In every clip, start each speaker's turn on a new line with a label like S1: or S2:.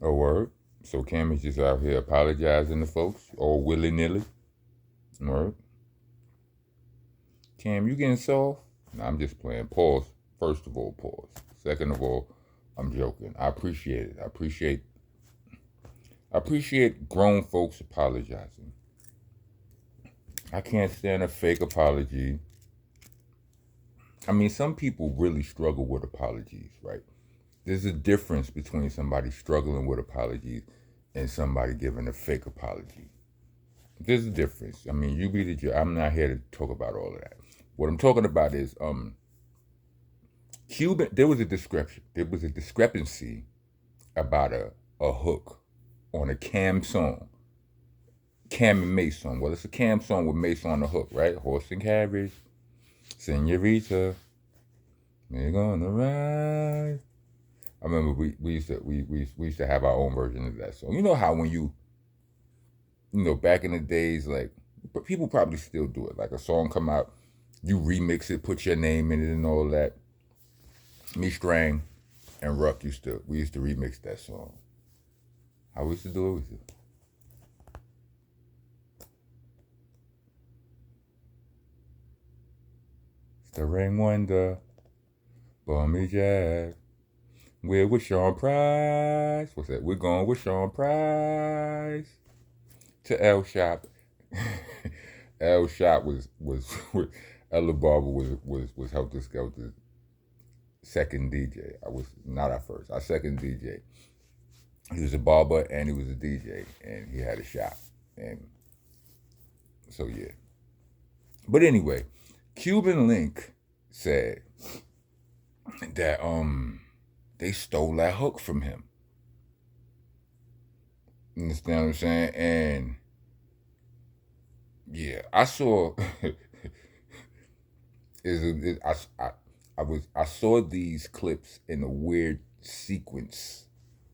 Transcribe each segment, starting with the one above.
S1: A word. So Cam is just out here apologizing to folks all willy nilly. Word. Cam, you getting soft? No, I'm just playing. Pause. First of all, pause. Second of all, I'm joking. I appreciate it. I appreciate grown folks apologizing. I can't stand a fake apology. I mean, some people really struggle with apologies, right? There's a difference between somebody struggling with apologies and somebody giving a fake apology. There's a difference. I mean, you be the judge. I'm not here to talk about all of that. What I'm talking about is Cuban. There was a discrepancy about a hook on a Cam song, Cam and Mace song. Well, it's a Cam song with Mace on the hook, right? Horse and carriage, Senorita, we're gonna ride. I remember we used to have our own version of that song. You know how when back in the days, like people probably still do it. Like a song come out, you remix it, put your name in it, and all that. Me Strang and Ruck we used to remix that song. How we used to do it? Starring Wonder, Bummy Jack. We're with Sean Price. What's that? We're going with Sean Price to L Shop. L Shop was Ella Barber was Helter Skelter's second DJ. I was not our first. Our second DJ. He was a barber and he was a DJ and he had a shop. And so yeah. But anyway, Cuban Link said that they stole that hook from him. You understand what I'm saying? And yeah, I saw I saw these clips in a weird sequence.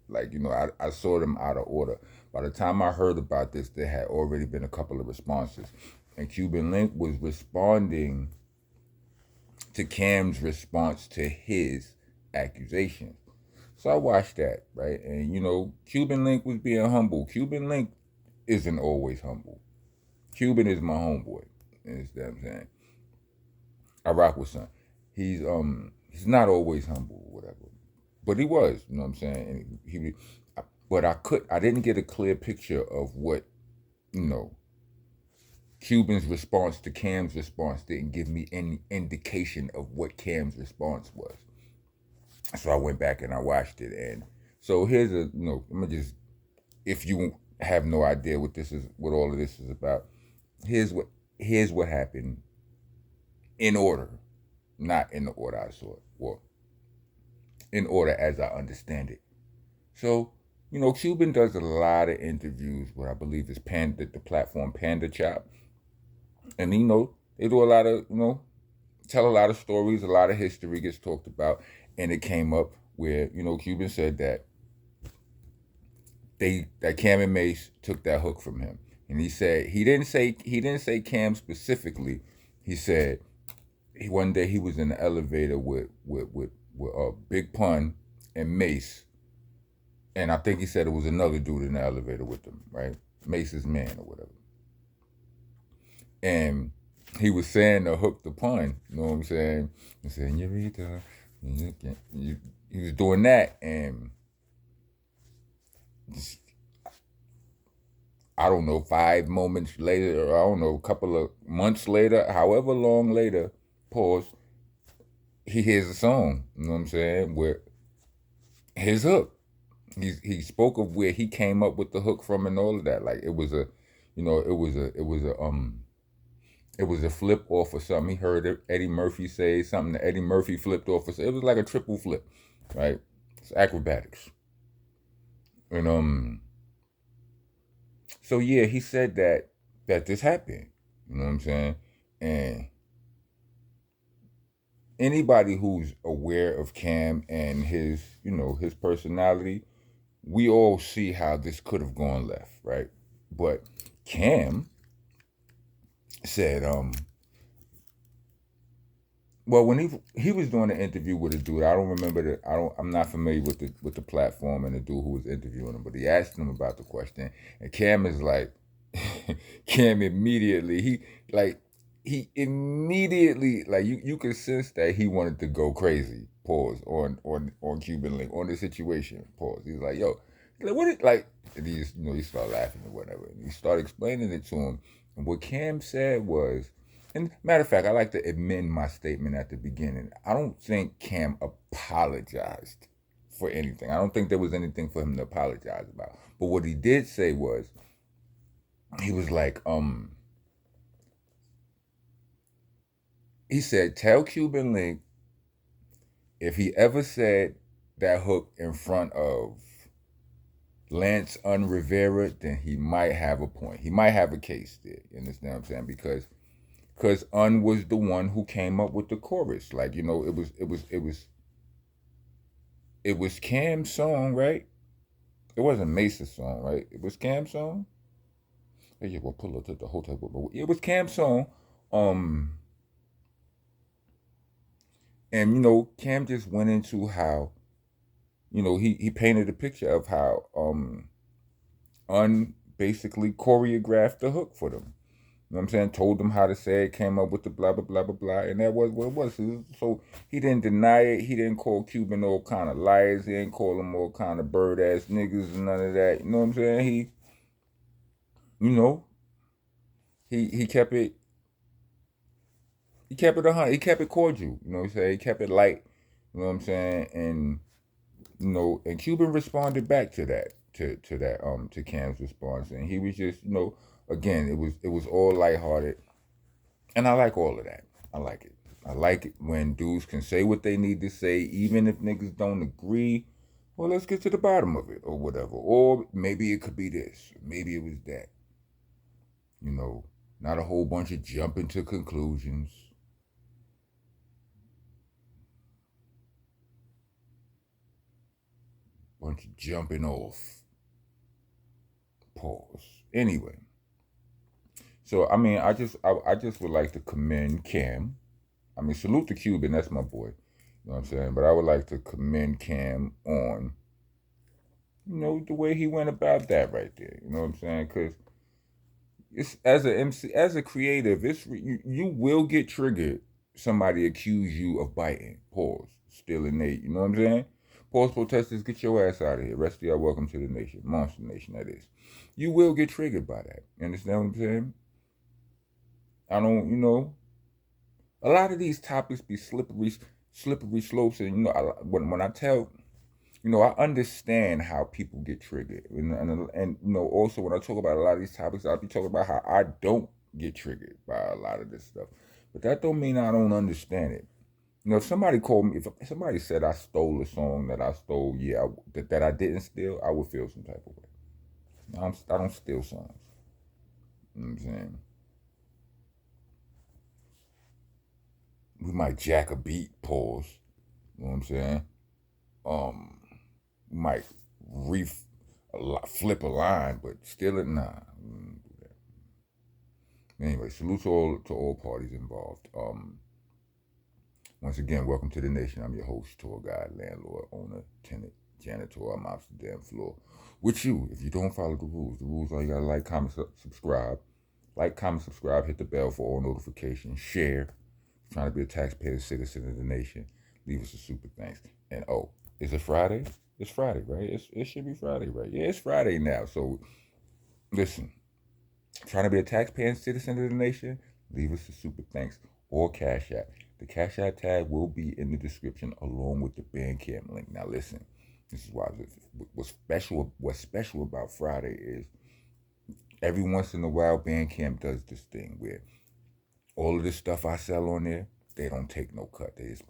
S1: Like, I saw them out of order. By the time I heard about this, there had already been a couple of responses. And Cuban Link was responding to Cam's response to his accusation. So I watched that, right? And Cuban Link was being humble. Cuban Link isn't always humble. Cuban is my homeboy. You understand what I'm saying? I rock with son. He's not always humble or whatever. But he was, you know what I'm saying? And but I didn't get a clear picture of what, you know, Cuban's response to Cam's response didn't give me any indication of what Cam's response was. So I went back and I watched it, and so here's I'm gonna just, if you have no idea what all of this is about, here's what happened in order, not in the order I saw it, well, in order as I understand it. So, Cuban does a lot of interviews with, I believe it's the platform Panda Chop, and they do a lot of tell a lot of stories, a lot of history gets talked about, and it came up where Cuban said that Cam and Mace took that hook from him, and he didn't say Cam specifically. He said one day he was in the elevator with Big Pun and Mace, and I think he said it was another dude in the elevator with them, right? Mace's man or whatever, and he was saying to hook the pun. You know what I'm saying? He said, "Eureka." He was doing that, and just, I don't know, 5 moments later, or I don't know, a couple of months later, however long later, pause, he hears a song, you know what I'm saying, where his hook. He spoke of where he came up with the hook from and all of that. Like it was a, it was a flip off of something. He heard Eddie Murphy say something that Eddie Murphy flipped off of. It was like a triple flip, right? It's acrobatics. And so yeah, he said that this happened. You know what I'm saying? And anybody who's aware of Cam and his personality, we all see how this could have gone left, right? But Cam said well, when he was doing an interview with a dude, I don't remember I'm not familiar with the platform and the dude who was interviewing him, but he asked him about the question, and Cam is like, Cam immediately he immediately like you could sense that he wanted to go crazy. Pause on Cuban Link on the situation. Pause. He's like, yo, like what? Like, and he just he started laughing or whatever. And he started explaining it to him, and what Cam said was. And matter of fact, I like to amend my statement at the beginning. I don't think Cam apologized for anything. I don't think there was anything for him to apologize about. But what he did say was, he was like, he said, tell Cuban Link if he ever said that hook in front of Lance Rivera, then he might have a point. He might have a case there. You understand what I'm saying? Because was the one who came up with the chorus. Like, it was Cam's song, right? It wasn't Mesa's song, right? It was Cam's song. Hey, yeah, we'll pull up to the hotel. But it was Cam's song. And Cam just went into how, he painted a picture of how basically choreographed the hook for them. You know what I'm saying? Told them how to say it, came up with the blah, blah, blah, blah, blah. And that was what it was. So he didn't deny it. He didn't call Cuban all kind of liars. He didn't call them all kind of bird-ass niggas and none of that. You know what I'm saying? He kept it, he kept it 100. He kept it cordial. You know what I'm saying? He kept it light. You know what I'm saying? And, and Cuban responded back to that, to Cam's response. And he was just, again, it was all lighthearted. And I like all of that. I like it. I like it when dudes can say what they need to say, even if niggas don't agree. Well, let's get to the bottom of it, or whatever. Or maybe it could be this. Maybe it was that. Not a whole bunch of jumping to conclusions. Bunch of jumping off. Pause. Anyway. So I just would like to commend Cam. Salute to Cuban, that's my boy. You know what I'm saying? But I would like to commend Cam on, the way he went about that right there. You know what I'm saying? Because it's as a MC, as a creative, you will get triggered. Somebody accuse you of biting. Pause. Stealing Nate. You know what I'm saying? Pause, protesters, get your ass out of here. Rest of y'all, welcome to the nation. Monster Nation, that is. You will get triggered by that. You understand what I'm saying? I don't, a lot of these topics be slippery slopes. And, when I tell, I understand how people get triggered. And also when I talk about a lot of these topics, I'll be talking about how I don't get triggered by a lot of this stuff. But that don't mean I don't understand it. If somebody called me, if somebody said I stole a song that I stole, that I didn't steal, I would feel some type of way. I don't steal songs. You know what I'm saying? We might jack a beat, pause. You know what I'm saying? We might flip a line, but steal it, nah. Anyway, salute to all parties involved. Once again, welcome to the nation. I'm your host, tour guide, landlord, owner, tenant, janitor. I'm off the damn floor. With you, if you don't follow the rules are you gotta like, comment, subscribe. Like, comment, subscribe, hit the bell for all notifications, share. Trying to be a taxpayer citizen of the nation. Leave us a super thanks. And is it Friday? It's Friday, right? It should be Friday, right? Yeah, it's Friday now. So listen, trying to be a taxpaying citizen of the nation, leave us a super thanks or Cash App. The Cash App tag will be in the description along with the Bandcamp link. Now listen, this is why what's special about Friday is every once in a while Bandcamp does this thing where all of this stuff I sell on there, they don't take no cut. They just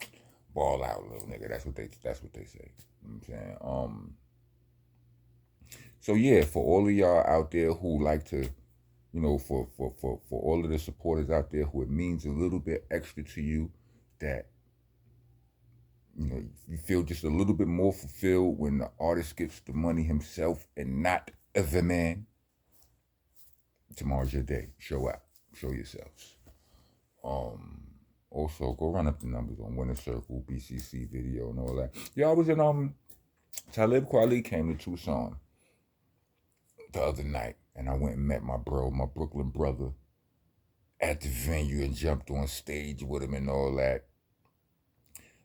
S1: ball out, little nigga. That's what they say. You know what I'm saying? So yeah, for all of y'all out there who like to, for all of the supporters out there who it means a little bit extra to you, that you feel just a little bit more fulfilled when the artist gets the money himself and not the man. Tomorrow's your day. Show out. Show yourselves. Also, go run up the numbers on Winner Circle, BCC video, and all that. Yeah, I was in Talib Kweli came to Tucson the other night, and I went and met my Brooklyn brother, at the venue and jumped on stage with him and all that.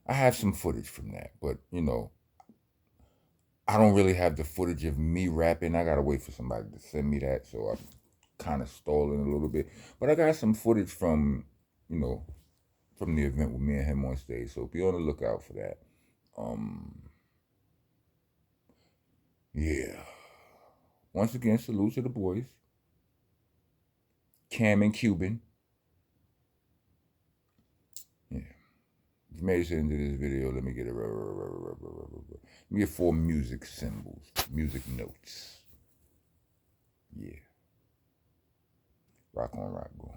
S1: I have some footage from that, but I don't really have the footage of me rapping. I gotta wait for somebody to send me that, so I'm kind of stalling a little bit. But I got some footage from from the event with me and him on stage, so be on the lookout for that. Yeah. Once again, salute to the boys, Cam and Cuban. Yeah. If you made it to the end of this video, let me get let me get 4 music symbols, music notes. Yeah. Rock on, rock, go.